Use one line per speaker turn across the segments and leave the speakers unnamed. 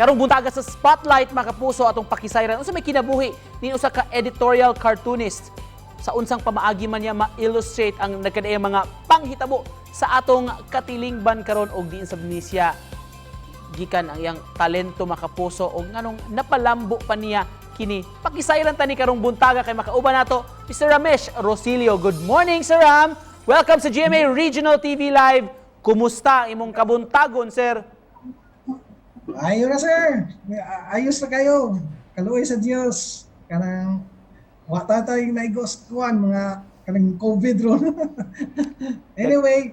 Karong buntaga sa spotlight mga kapuso atong pakisayran unsa may kinabuhi ni usa ka editorial cartoonist sa unsang pamaagi man niya ma-illustrate ang nagkadaayang mga panghitabo sa atong katilingban karon og diin sa Benicia gikan ang iyang talento mga kapuso og nganong napalambo pa niya kini. Pakisayran tani karong buntaga kay makauban nato Mr. Ramesh Rosilio. Good morning, Sir Ram. Welcome sa GMA Regional TV Live. Kumusta ang imong kabuntagon, sir?
Ayos na, sir. Ayos na kayo. Kaluoy sa Diyos. Kanang wata tayong naigos kuan mga kanang COVID ron. Anyway,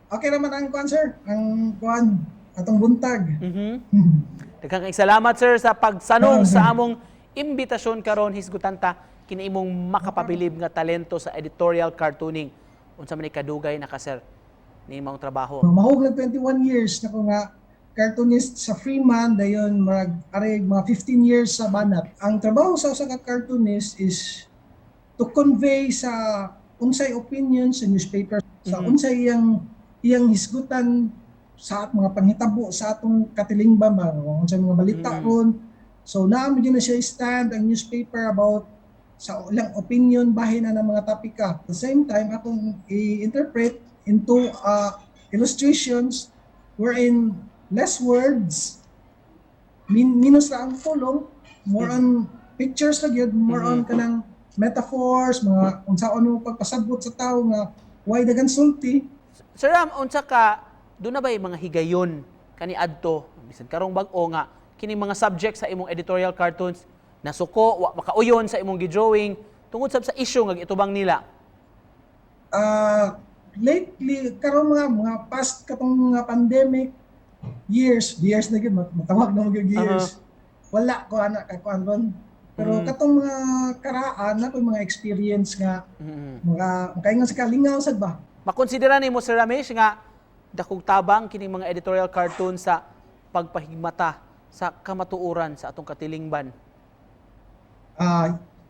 okay naman ang kuan, sir. Ang kuan atong buntag.
Daghang salamat, sir, sa pagsanong sa among imbitasyon karon hisgutan ta kini imong makapabilib nga talento sa editorial cartooning. Unsa man kadugay naka, sir, ni imong trabaho?
Mahog na 21 years na ko nga cartoonist sa Freeman, dayon mga 15 years sa Banat. Ang trabaho sa usa ka cartoonist is to convey sa unsay opinions sa newspaper, sa unsay iyang hisgutan sa mga panghitabo sa atong katilingban ba, unsay mga balita ron. So naamo din na siya stand ang newspaper about sa ilang opinion bahin na ng mga topika. At the same time, akong i-interpret into illustrations wherein less words, minus lang ang tulong, more on pictures na yun, more on kanang metaphors, mga unsaon mo pagpasabot sa tao nga why dagan sulti.
Sir Ram, unsa ka doon na ba mga higayon kani adto bisan karong bag-o nga kini mga subject sa imong editorial cartoons nasuko wa makauyon sa imong gidrawing tungod sa issue nga gitubang nila?
Lately karon mga past katong mga pandemic years na gid matawag na mga years. Wala ko ana ka kuan ron. Pero katong mga karaan na mga experience nga mga kaingon sa kalingaw sad ba.
Makonsidera nimo, Sir Ramesh, nga dakog tabang kining mga editorial cartoon sa pagpahigmata sa kamatuoran sa atong katilingban?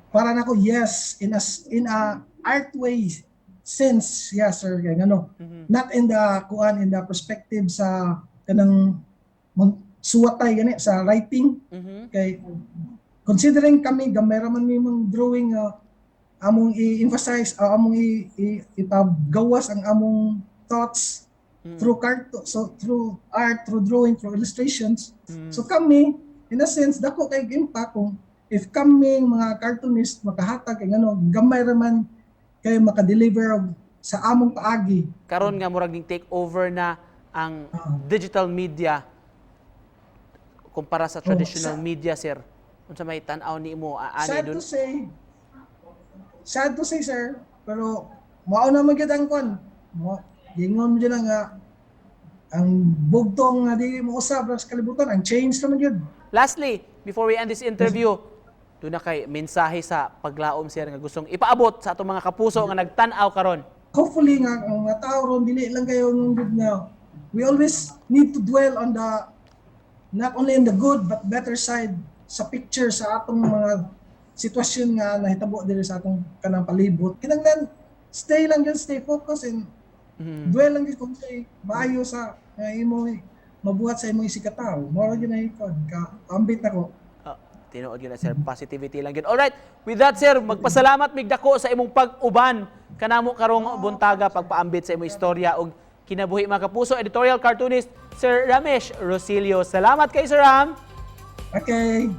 Para nako yes, in a art way sense, yes sir, kay ngano. Not in the perspective sa kanang suwatay gani sa writing. Kay considering kami gamay ra man mi mong drawing among i-emphasize among ipagawas ang among thoughts through cartoon, so through art, through drawing, through illustrations. So kami in a sense dako kay impact kung if kami mga cartoonist makahatag kay ngano gamay ra man kay maka-deliver sa among paagi.
Karon nga murag ning take over na ang digital media kumpara sa traditional media, sir. Unsa may tan-aw nimo ani dun?
Sad to say, sir, pero mao na man gyud ang kon. Gingon mo dyan nga ang bugtong nga di mo usab sa kalibutan, ang change naman yun.
Lastly, before we end this interview, doon na kay mensahe sa paglaom, sir, nga gustong ipaabot sa atong mga kapuso nga nagtan-aw karon.
Hopefully nga ang mga tao ron dili lang kayo nung good nga. We always need to dwell on not only in the good but better side sa picture sa atong mga sitwasyon nga nahitabo diri sa atong kanang palibot. Kinahanglan stay focused and dwell lang gyud kung say maayo sa imo mabuhat sa imong isikataw. Mao gyud na ikon ka ambit nako.
Tinuod yun na, sir. Positivity lang yun. Alright, with that, sir, magpasalamat migdako sa imong pag-uban kanamo karong buntaga pagpaambit sa imong istorya og kinabuhi mga kapuso. Editorial cartoonist Sir Ramesh Rosilio. Salamat kay Sir Ram.
Okay.